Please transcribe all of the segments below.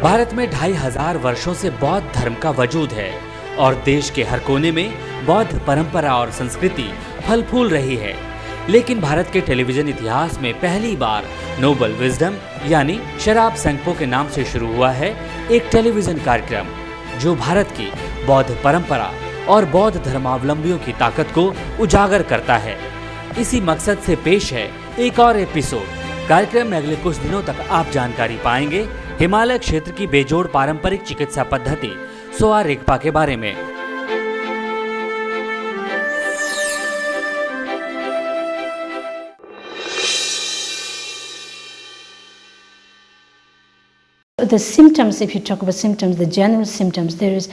भारत में 2500 वर्षों से बौद्ध धर्म का वजूद है और देश के हर कोने में बौद्ध परंपरा और संस्कृति फल फूल रही है। लेकिन भारत के टेलीविजन इतिहास में पहली बार नोबल विजडम यानी शराब संगपो के नाम से शुरू हुआ है एक टेलीविजन कार्यक्रम जो भारत की बौद्ध परंपरा और बौद्ध धर्मावलंबियों की ताकत को उजागर करता है। इसी मकसद से पेश है एक और एपिसोड। कार्यक्रम में अगले कुछ दिनों तक आप जानकारी पाएंगे हिमालय क्षेत्र की बेजोड़ पारंपरिक चिकित्सा पद्धति सोआ रिगपा के बारे में। The symptoms, if you talk about symptoms, the general symptoms, there is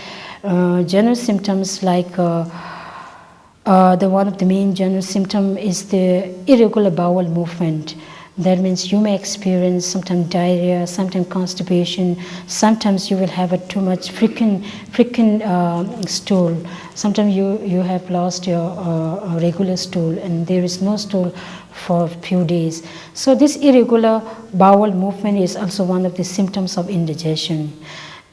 general symptoms like the one of the main general symptom is the irregular bowel movement. That means you may experience sometimes diarrhea, sometimes constipation, sometimes you will have a too much frequent stool. Sometimes you have lost your regular stool and there is no stool for a few days. So this irregular bowel movement is also one of the symptoms of indigestion.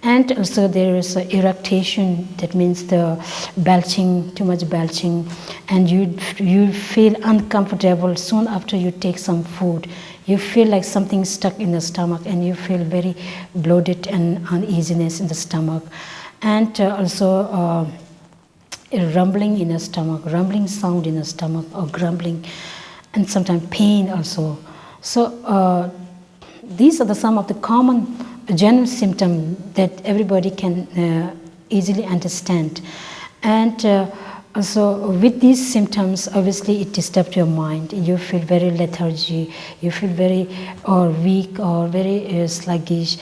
And also there is eructation, that means the belching, too much belching, and you feel uncomfortable soon after you take some food. You feel like something stuck in the stomach and you feel very bloated and uneasiness in the stomach. And also a rumbling in the stomach, rumbling sound in the stomach or grumbling, and sometimes pain also. So these are some of the common general symptom that everybody can easily understand. And also with these symptoms, obviously it disturbs your mind. You feel very lethargy, you feel very weak or very sluggish,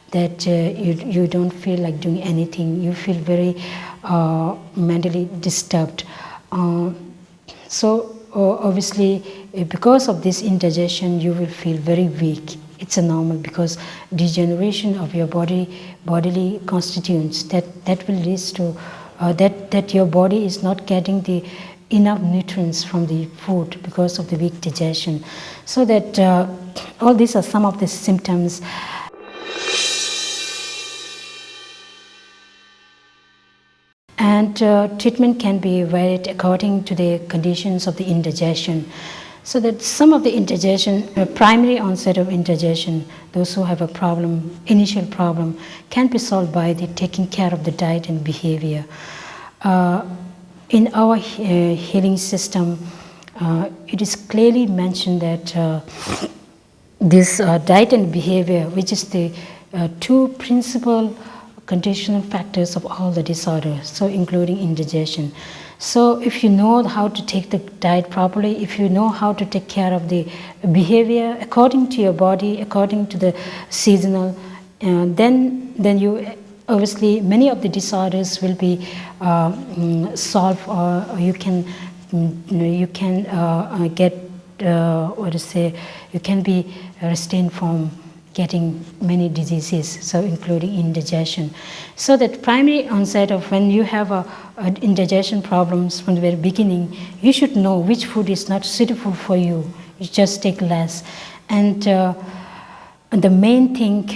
that you don't feel like doing anything. You feel very mentally disturbed. So obviously because of this indigestion, you will feel very weak. It's a normal, because degeneration of your bodily constituents that will lead to that your body is not getting the enough nutrients from the food because of the weak digestion. So that all these are some of the symptoms. And treatment can be varied according to the conditions of the indigestion. So that some of the indigestion, primary onset of indigestion, those who have a problem, initial problem, can be solved by the taking care of the diet and behavior. In our healing system, it is clearly mentioned that this diet and behavior, which is the two principal conditional factors of all the disorders, so including indigestion. So if you know how to take the diet properly, if you know how to take care of the behavior according to your body, according to the seasonal, then you obviously many of the disorders will be solved, or you can get you can be restrained from getting many diseases, so including indigestion. So that primary onset of when you have a indigestion problems from the very beginning, you should know which food is not suitable for you. You just take less. And the main thing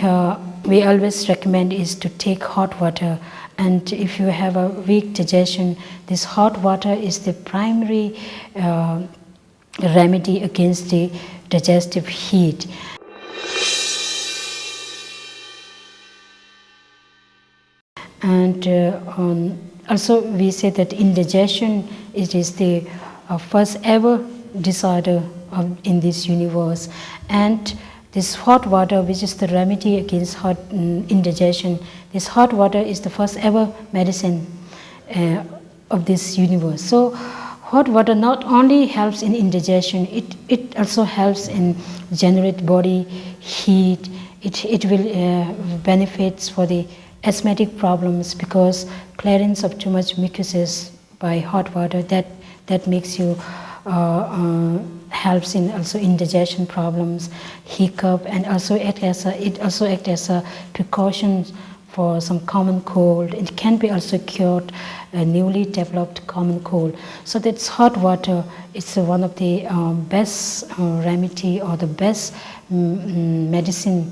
we always recommend is to take hot water. And if you have a weak digestion, this hot water is the primary remedy against the digestive heat. And also we say that indigestion, it is the first ever disorder in this universe, and this hot water, which is the remedy against indigestion, this hot water is the first ever medicine of this universe. So hot water not only helps in indigestion, it also helps in generate body heat. It will benefits for the asthmatic problems, because clearance of too much mucuses by hot water, that makes you helps in also indigestion problems, hiccup, and also it also acts as a precaution for some common cold. It can be also cured a newly developed common cold. So that's hot water. It's one of the best remedy or the best medicine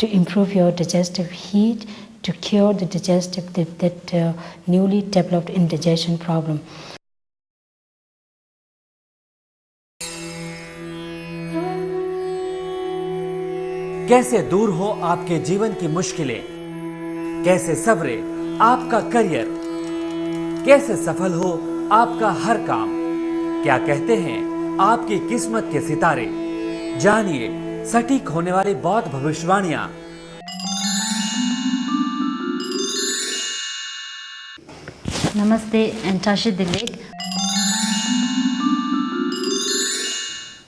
to improve your digestive heat, to cure the digestive that newly developed indigestion problem. कैसे दूर हो आपके जीवन की मुश्किलें, कैसे सवरे आपका career, कैसे सफल हो आपका हर काम, क्या कहते हैं आपकी किस्मत के सितारे, जानिए सटीक होने वाली बौद्ध भविष्यवाणियां। Namaste and Tashi Dilek.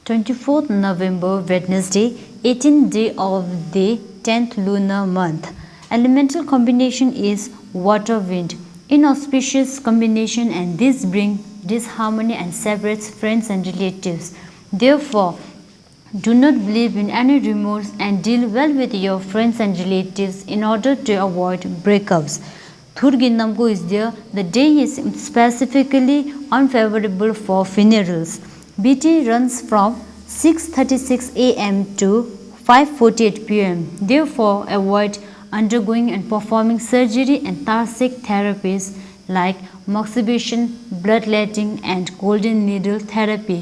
24th November, Wednesday, 18th day of the 10th lunar month. Elemental combination is water-wind. Inauspicious combination, and this brings disharmony and separates friends and relatives. Therefore, do not believe in any rumors and deal well with your friends and relatives in order to avoid breakups. Thurginamko is there. The day is specifically unfavorable for funerals. BT runs from 6:36 a.m. to 5:48 p.m. Therefore, avoid undergoing and performing surgery and thoracic therapies like moxibustion, bloodletting, and golden needle therapy.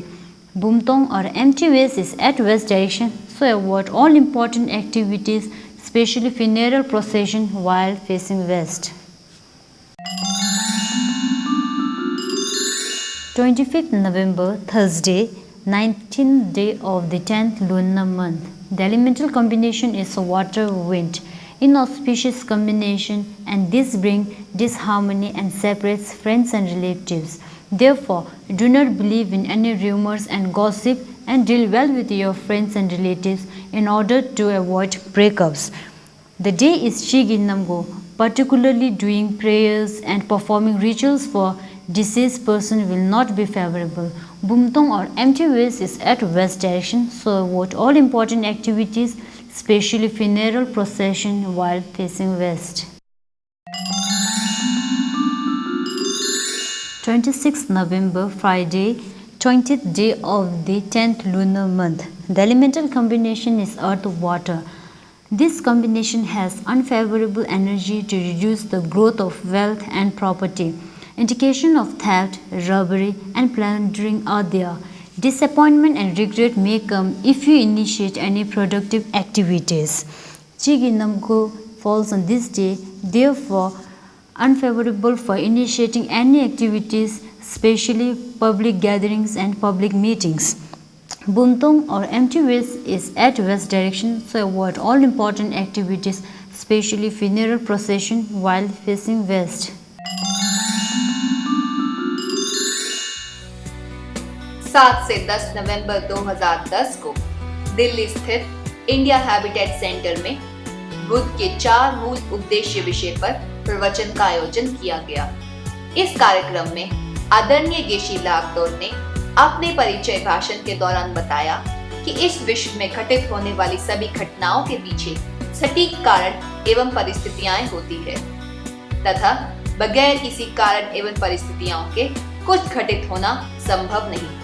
Bumtong or empty waste is at west direction, so avoid all important activities, especially funeral procession, while facing west. 25th November, Thursday, 19th day of the 10th lunar month. The elemental combination is water-wind. Inauspicious combination, and this brings disharmony and separates friends and relatives. Therefore, do not believe in any rumors and gossip and deal well with your friends and relatives in order to avoid breakups. The day is Shiginamgo, particularly doing prayers and performing rituals for deceased person will not be favorable. Bumtong or empty waste is at west direction, so avoid all important activities, especially funeral procession, while facing west. 26th November, Friday, 20th day of the 10th lunar month. The elemental combination is earth-water. This combination has unfavorable energy to reduce the growth of wealth and property. Indication of theft, robbery, and plundering are there. Disappointment and regret may come if you initiate any productive activities. Chiginamko falls on this day, therefore unfavorable for initiating any activities, especially public gatherings and public meetings. Buntong or empty waste is at west direction, so avoid all important activities, especially funeral procession, while facing west. 7 से 10 नवंबर 2010 को दिल्ली स्थित India habitat centre में बुद्ध के 4 मूल उद्देश्य विषय पर प्रवचन का आयोजन किया गया। इस कार्यक्रम में आदरणीय गेशी लाकदोर ने अपने परिचय भाषण के दौरान बताया कि इस विश्व में घटित होने वाली सभी घटनाओं के पीछे सटीक कारण एवं परिस्थितियां होती है तथा बगैर किसी कारण एवं परिस्थितियों के कुछ घटित होना संभव नहीं।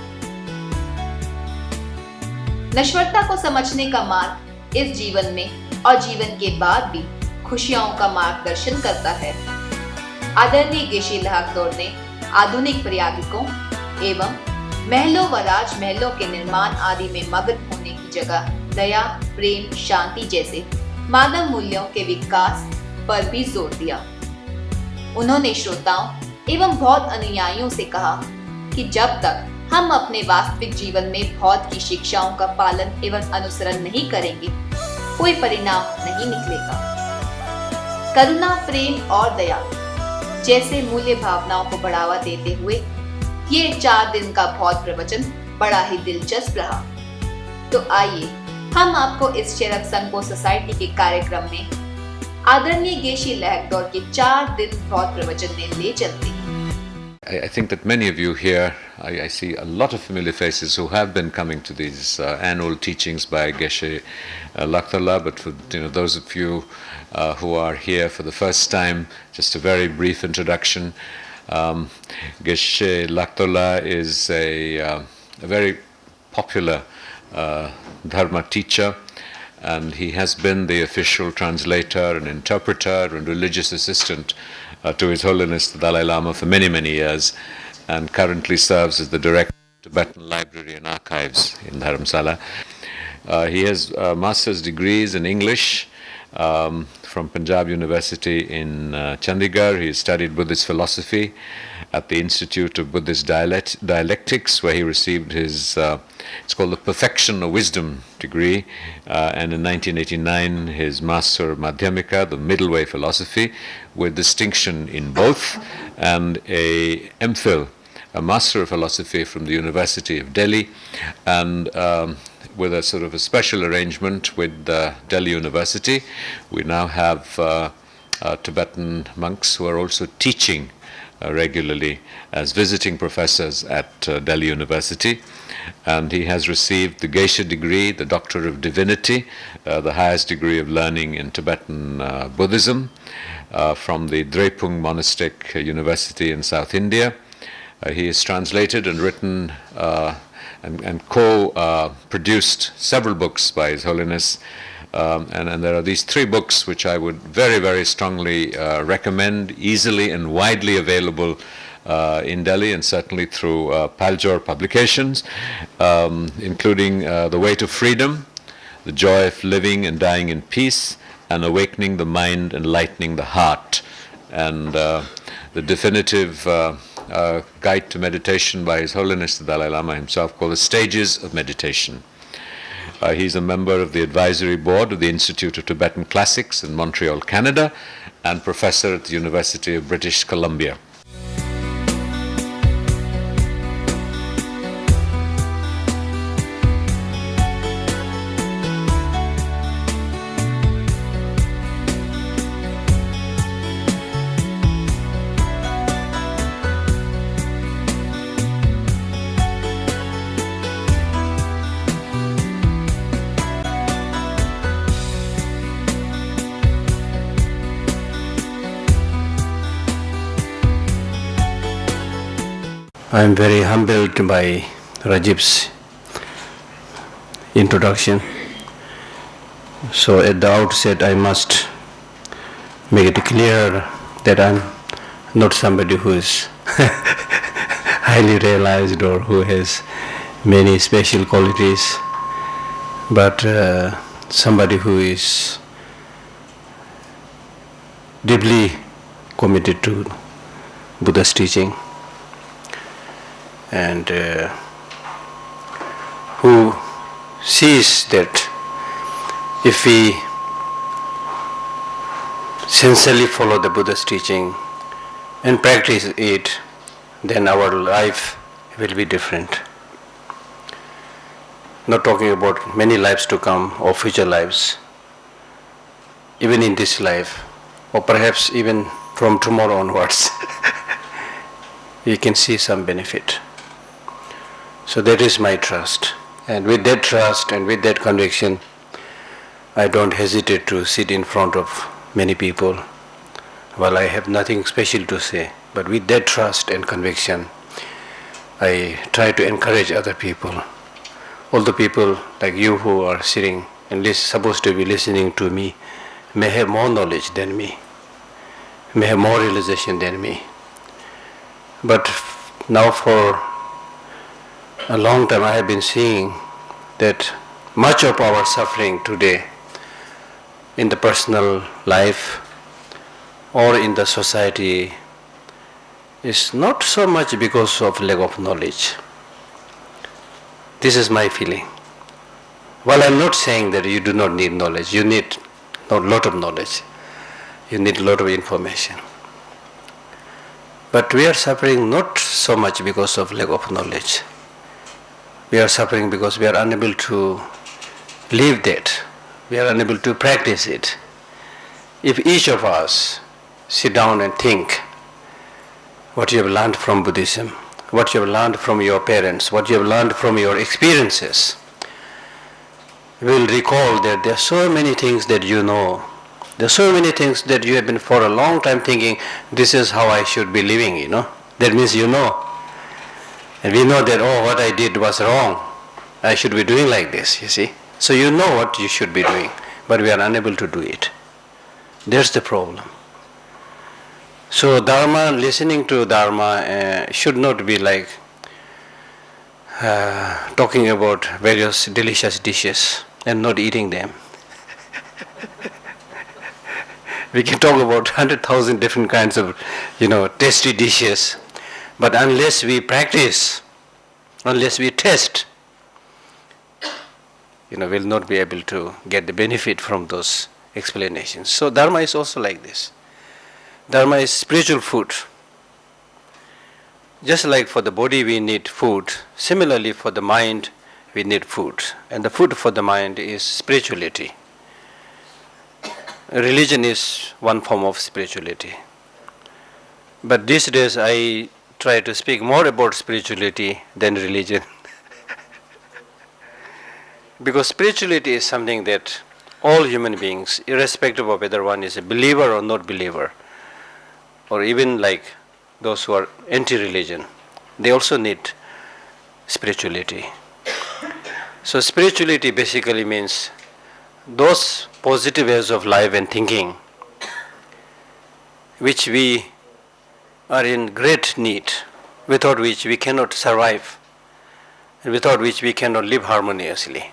नश्वरता को समझने का मार्ग इस जीवन में और जीवन के बाद भी खुशियों का मार्गदर्शन करता है। आदरणीय गेशी लाकदोर ने आधुनिक प्रयागिकों एवं महलों व राजमहलों के निर्माण आदि में मग्न होने की जगह दया, प्रेम, शांति जैसे मानव मूल्यों के विकास पर भी जोर दिया। उन्होंने श्रोताओं एवं बौद्ध अनुयायियों से कहा कि जब तक हम अपने वास्तविक जीवन में बौद्ध की शिक्षाओं का पालन एवं अनुसरण नहीं करेंगे, कोई परिणाम नहीं निकलेगा। करुणा, प्रेम और दया जैसे मूल्य भावनाओं को बढ़ावा देते हुए ये 4 दिन का बौद्ध प्रवचन बड़ा ही दिलचस्प रहा। तो आइए हम आपको इस शेरब संगपो सोसाइटी के कार्यक्रम में आदरणीय गेशी लाकदोर के 4 दिन बौद्ध प्रवचन में ले चलते हैं। I think that many of you here, I see a lot of familiar faces who have been coming to these annual teachings by Geshe Laktola, but for those of you who are here for the first time, just a very brief introduction. Geshe Laktola is a very popular Dharma teacher, and he has been the official translator and interpreter and religious assistant to His Holiness the Dalai Lama for many, many years, and currently serves as the director of the Tibetan Library and Archives in Dharamsala. He has master's degrees in English from Punjab University in Chandigarh. He studied Buddhist philosophy at the Institute of Buddhist Dialectics, where he received his, it's called the Perfection of Wisdom degree, and in 1989 his Master of Madhyamika, the Middle Way Philosophy, with distinction in both, and a MPhil, a Master of Philosophy from the University of Delhi, and with a sort of a special arrangement with Delhi University, we now have Tibetan monks who are also teaching regularly as visiting professors at Delhi University. And he has received the Geisha degree, the Doctor of Divinity, the highest degree of learning in Tibetan Buddhism, from the Drepung Monastic University in South India. He has translated and written and co-produced several books by His Holiness, and there are these 3 books which I would very, very strongly recommend, easily and widely available in Delhi, and certainly through Paljor Publications, including The Way to Freedom, The Joy of Living and Dying in Peace, and Awakening the Mind and Lightening the Heart, and the definitive guide to meditation by His Holiness the Dalai Lama himself, called The Stages of Meditation. He's a member of the advisory board of the Institute of Tibetan Classics in Montreal, Canada, and professor at the University of British Columbia. I am very humbled by Rajib's introduction. So at the outset I must make it clear that I am not somebody who is highly realized or who has many special qualities, but somebody who is deeply committed to Buddha's teaching, and who sees that if we sincerely follow the Buddha's teaching and practice it, then our life will be different. Not talking about many lives to come or future lives, even in this life, or perhaps even from tomorrow onwards, you can see some benefit. So that is my trust. And with that trust and with that conviction, I don't hesitate to sit in front of many people. Well, I have nothing special to say, but with that trust and conviction, I try to encourage other people. All the people like you who are sitting and supposed to be listening to me may have more knowledge than me, may have more realization than me. But now for a long time I have been seeing that much of our suffering today in the personal life or in the society is not so much because of lack of knowledge. This is my feeling. Well, I'm not saying that you do not need knowledge. You need a lot of knowledge. You need a lot of information. But we are suffering not so much because of lack of knowledge. We are suffering because we are unable to live that. We are unable to practice it. If each of us sit down and think what you have learned from Buddhism, what you have learned from your parents, what you have learned from your experiences, you will recall that there are so many things that you know. There are so many things that you have been for a long time thinking, this is how I should be living, you know. That means you know. And we know that, oh, what I did was wrong. I should be doing like this, you see. So you know what you should be doing, but we are unable to do it. There's the problem. So Dharma, listening to Dharma should not be like talking about various delicious dishes and not eating them. We can talk about 100,000 different kinds of, tasty dishes, but unless we practice, unless we test, we'll not be able to get the benefit from those explanations. So Dharma is also like this. Dharma is spiritual food. Just like for the body we need food, similarly for the mind we need food. And the food for the mind is spirituality. Religion is one form of spirituality. But these days I try to speak more about spirituality than religion. Because spirituality is something that all human beings, irrespective of whether one is a believer or not believer, or even like those who are anti-religion, they also need spirituality. So spirituality basically means those positive ways of life and thinking which we are in great need, without which we cannot survive and without which we cannot live harmoniously.